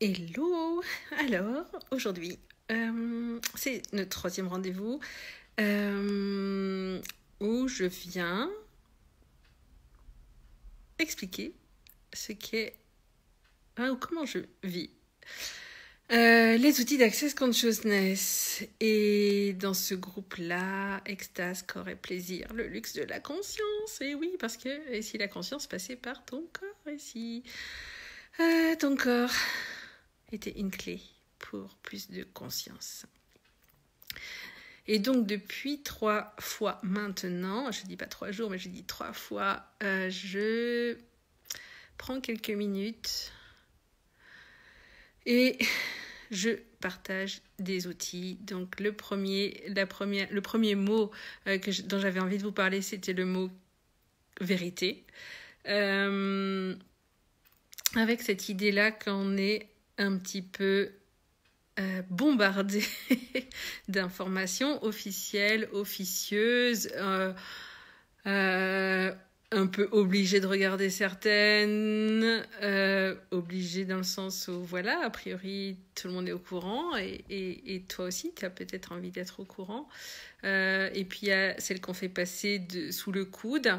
Hello! Alors, aujourd'hui, c'est notre troisième rendez-vous où je viens expliquer ce qu'est ou comment je vis les outils d'Access Consciousness. Et dans ce groupe-là, extase, corps et plaisir, le luxe de la conscience. Et oui, parce que et si la conscience passait par ton corps, et si ton corps était une clé pour plus de conscience. Et donc depuis 3 fois maintenant, je dis pas 3 jours, mais je dis 3 fois, je prends quelques minutes et je partage des outils. Donc le premier mot dont j'avais envie de vous parler, c'était le mot vérité. Avec cette idée-là qu'on est un petit peu bombardé d'informations officielles, officieuses, un peu obligé de regarder certaines, obligé dans le sens où, voilà, a priori, tout le monde est au courant, et toi aussi, tu as peut-être envie d'être au courant. Et puis, il y a celles qu'on fait passer sous le coude.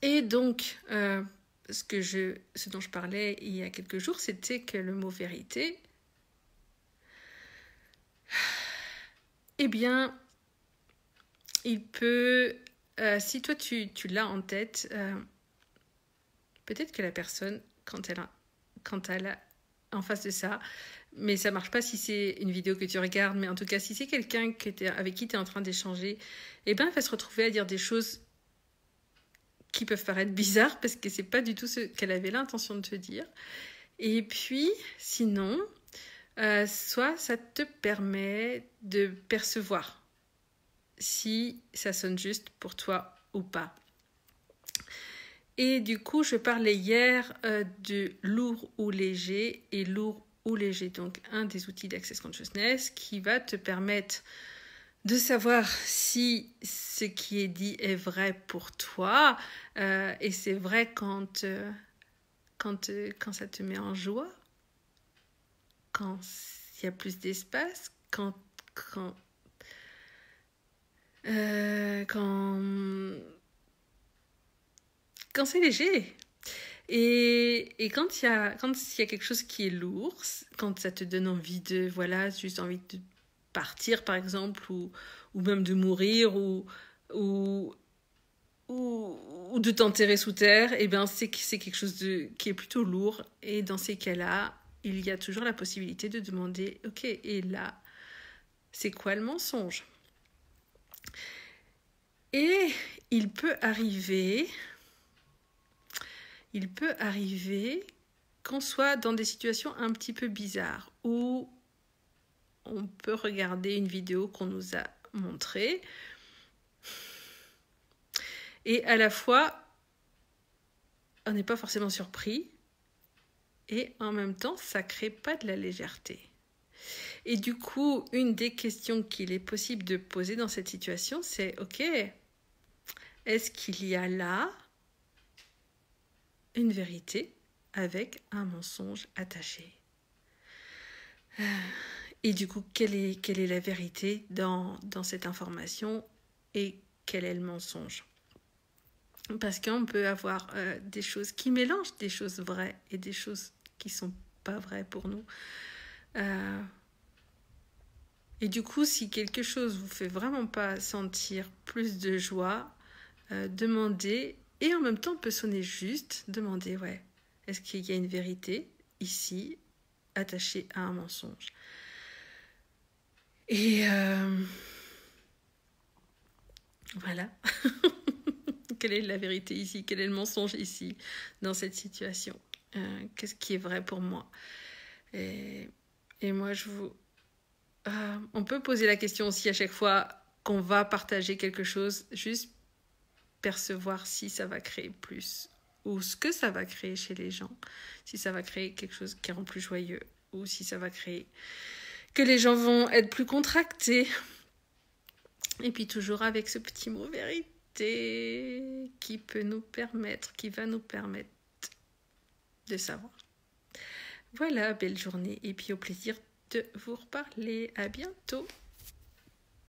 Et donc, ce dont je parlais il y a quelques jours, c'était que le mot vérité, eh bien, il peut, si toi tu l'as en tête, peut-être que la personne, quand elle a en face de ça, mais ça marche pas si c'est une vidéo que tu regardes, mais en tout cas, si c'est quelqu'un avec qui tu es en train d'échanger, eh ben, elle va se retrouver à dire des choses qui peuvent paraître bizarres parce que c'est pas du tout ce qu'elle avait l'intention de te dire. Et puis, sinon, soit ça te permet de percevoir si ça sonne juste pour toi ou pas. Et du coup, je parlais hier de lourd ou léger, et lourd ou léger, donc un des outils d'Access Consciousness qui va te permettre de savoir si ce qui est dit est vrai pour toi, et c'est vrai quand ça te met en joie, quand il y a plus d'espace, quand c'est léger. Et quand il y a quelque chose qui est lourd, quand ça te donne envie de, voilà, juste envie de partir par exemple, ou même de mourir, ou de t'enterrer sous terre, et bien c'est quelque chose qui est plutôt lourd. Et dans ces cas-là, il y a toujours la possibilité de demander, ok, et là, c'est quoi le mensonge? Et il peut arriver qu'on soit dans des situations un petit peu bizarres, où on peut regarder une vidéo qu'on nous a montrée, et à la fois, on n'est pas forcément surpris, et en même temps, ça crée pas de la légèreté. Et du coup, une des questions qu'il est possible de poser dans cette situation, c'est, ok, est-ce qu'il y a là une vérité avec un mensonge attaché? Et du coup, quelle est la vérité dans cette information, et quel est le mensonge? Parce qu'on peut avoir des choses qui mélangent des choses vraies et des choses qui ne sont pas vraies pour nous. Et du coup, si quelque chose vous fait vraiment pas sentir plus de joie, demandez, et en même temps on peut sonner juste, demandez, ouais, est-ce qu'il y a une vérité ici attachée à un mensonge? Et voilà. Quelle est la vérité ici? Quel est le mensonge ici, dans cette situation? Qu'est-ce qui est vrai pour moi? Et moi, on peut poser la question aussi à chaque fois qu'on va partager quelque chose, juste percevoir si ça va créer plus, ou ce que ça va créer chez les gens, si ça va créer quelque chose qui rend plus joyeux, ou si ça va créer que les gens vont être plus contractés. Et puis toujours avec ce petit mot vérité qui va nous permettre de savoir. Voilà, belle journée et puis au plaisir de vous reparler. À bientôt.